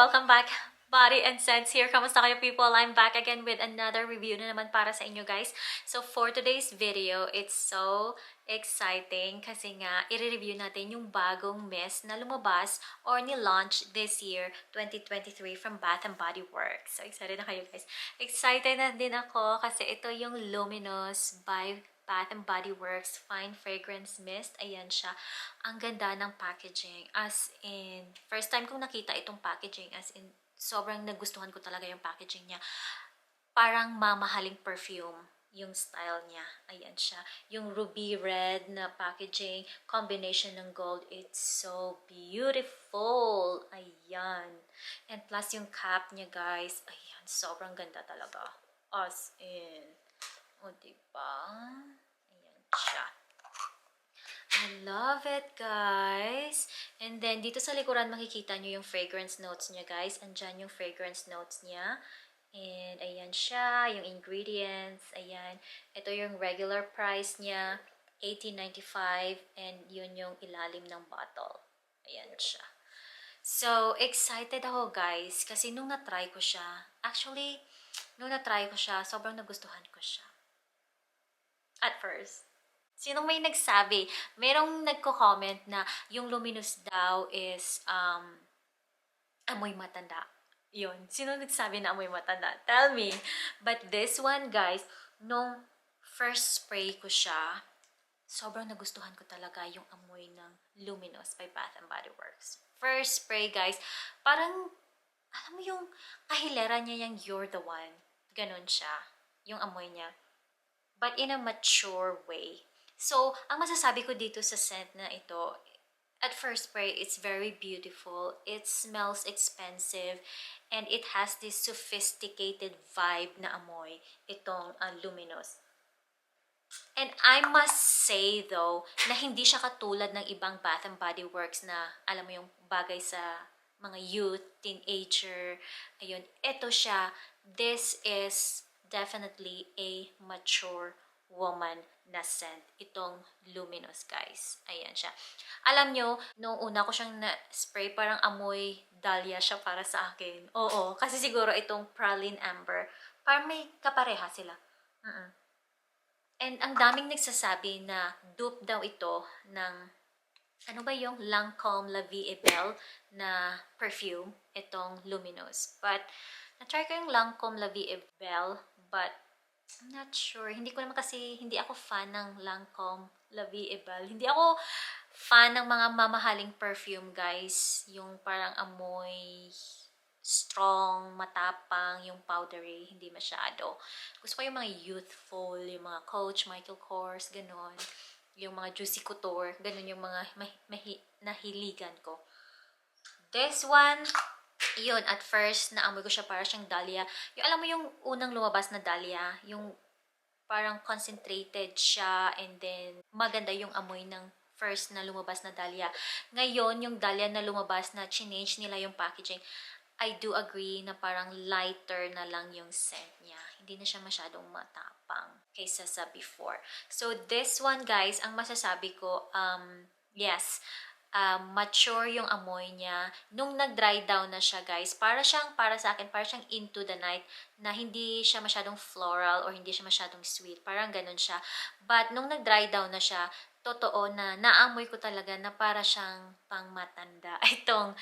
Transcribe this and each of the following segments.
welcome back, Body and Sense here. Kamusta kayo, people? I'm back again with another review na naman para sa inyo, guys. So for today's video, it's so exciting kasi nga i-review natin yung bagong mist na lumabas or ni-launch this year, 2023 from Bath and Body Works. So excited na kayo, guys. Excited na din ako kasi ito yung Luminous by Bath and Body Works Fine Fragrance Mist. Ayan siya. Ang ganda ng packaging. As in, first time kong nakita itong packaging. As in, sobrang nagustuhan ko talaga yung packaging niya. Parang mamahaling perfume yung style niya. Ayan siya. Yung ruby red na packaging, combination ng gold. It's so beautiful. Ayan. And plus yung cap niya, guys. Ayan, sobrang ganda talaga. As in, o, diba? Ayan siya. I love it, guys. And then, dito sa likuran, makikita nyo yung fragrance notes niya, guys. Andyan yung fragrance notes niya. And, ayan siya. Yung ingredients. Ayan. Ito yung regular price niya. $18.95. And yun yung ilalim ng bottle. Ayan siya. So, excited ako, guys. Kasi nung na-try ko siya, actually, nung na-try ko siya, sobrang nagustuhan ko siya. At first. Sinong may nagsabi? Merong nagko-comment na yung Luminous daw is amoy matanda. Yun. Sino nagsabi na amoy matanda? Tell me. But this one, guys, nung first spray ko siya, sobrang nagustuhan ko talaga yung amoy ng Luminous by Bath and Body Works. First spray, guys, parang, alam mo yung kahilera niya yung You're the One. Ganon siya. Yung amoy niya. But in a mature way. So, ang masasabi ko dito sa scent na ito, at first spray, it's very beautiful. It smells expensive. And it has this sophisticated vibe na amoy. Itong Luminous. And I must say though, na hindi siya katulad ng ibang Bath and Body Works na, alam mo yung bagay sa mga youth, teenager. Ayun, ito siya. This is definitely a mature woman na scent. Itong Luminous, guys. Ayan siya. Alam nyo, nung una ko siyang na-spray, parang amoy dahlia siya para sa akin. Oo, kasi siguro itong praline amber, parang may kapareha sila. And ang daming nagsasabi na dupe daw ito ng, ano ba yung Lancome La Vie et Belle na perfume, itong Luminous. But, na-try ko yung Lancome La Vie et Belle, but I'm not sure. Hindi ko naman kasi, hindi ako fan ng Lancome La Vie et Belle. Hindi ako fan ng mga mamahaling perfume, guys. Yung parang amoy strong, matapang, yung powdery, hindi masyado. Gusto ko yung mga youthful, yung mga Coach, Michael Kors, ganon. Yung mga Juicy Couture, ganon yung mga nahiligan ko. This one, yun, at first, naamoy ko siya para siyang dahlia. Yung alam mo yung unang lumabas na dahlia, yung parang concentrated siya, and then maganda yung amoy ng first na lumabas na dahlia. Ngayon, yung dahlia na lumabas na change nila yung packaging, I do agree na parang lighter na lang yung scent niya. Hindi na siya masyadong matapang kaysa sa before. So, this one, guys, ang masasabi ko, yes, mature yung amoy niya. Nung nag-dry down na siya, guys, para sa akin, para siyang Into the Night, na hindi siya masyadong floral or hindi siya masyadong sweet. Parang ganun siya. But, nung nag-dry down na siya, totoo na naamoy ko talaga na para siyang pangmatanda. Itong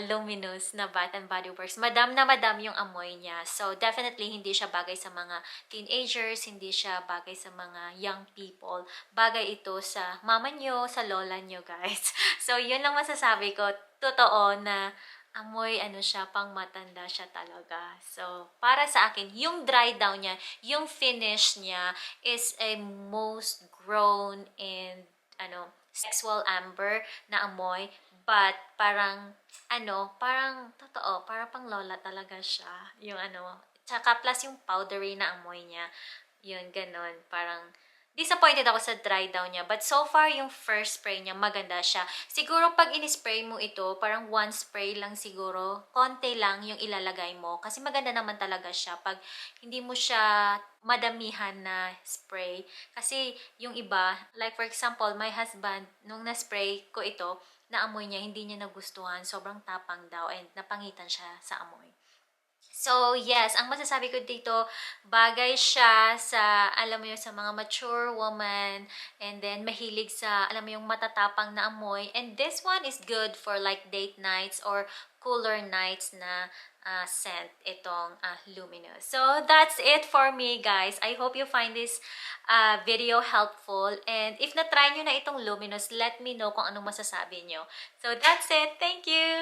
Luminous na Bath and Body Works. Madam na madam yung amoy niya. So, definitely, hindi siya bagay sa mga teenagers, hindi siya bagay sa mga young people. Bagay ito sa mama nyo, sa lola nyo, guys. So, yun lang masasabi ko. Totoo na amoy, siya, pang matanda siya talaga. So, para sa akin, yung dry down niya, yung finish niya is a most grown and, sexual amber na amoy. But, parang, parang, totoo, parang pang lola talaga siya. Yung tsaka plus yung powdery na amoy niya. Yun, ganon. Parang, disappointed ako sa dry down niya. But so far, yung first spray niya, maganda siya. Siguro pag in-spray mo ito, parang one spray lang siguro. Konti lang yung ilalagay mo. Kasi maganda naman talaga siya pag hindi mo siya madamihan na spray. Kasi yung iba, like for example, my husband, nung na-spray ko ito, naamoy niya, hindi niya nagustuhan. Sobrang tapang daw and napangitan siya sa amoy. So, yes, ang masasabi ko dito, bagay siya sa, alam mo yun, sa mga mature woman, and then mahilig sa, alam mo yung matatapang na amoy. And this one is good for like date nights or cooler nights na scent, itong Luminous. So, that's it for me, guys. I hope you find this video helpful. And if na-try nyo na itong Luminous, let me know kung anong masasabi nyo. So, that's it. Thank you!